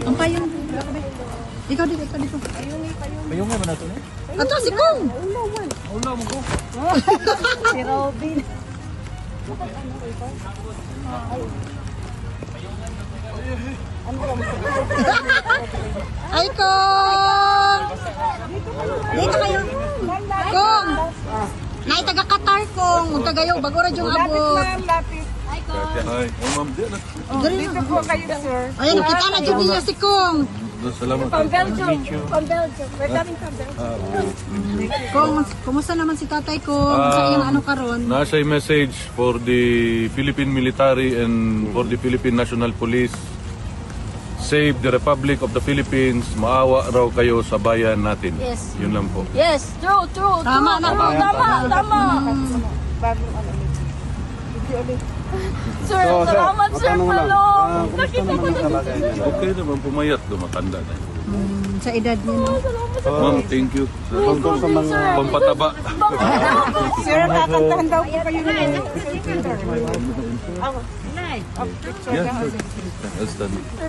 Ang payong. Ikaw dito, dito. Payong nga ba na ito? Ato si Kong. Ulo mo ko. Si Robin. Ay, Kong! Dito kayo. Kong! Nay, taga Qatar, Kong. Huwag tagayo, bago rin yung abot. Lapit. Hi, ma'am. Dito po kayo, sir. Ayan, kita na dyan niya si Kong. Salamat. From Belgium. From Belgium. We're coming from Belgium. Kong, kumusta naman si tatay Kong? Sa iyang ano karon? Nasa message for the Philippine military and for the Philippine National Police. Save the Republic of the Philippines. Maawa raw kayo sa bayan natin. Yes. Yun lang po. Yes, true. Tama na. Tama. Sir, salamat, sir, Palong. Nakita ko na. Okay naman, pumayat. Dumatanda na. Sa edad niya. Ma'am, thank you. Pampataba. Sir, kakantahan daw po kayo na. Yeah, that's done.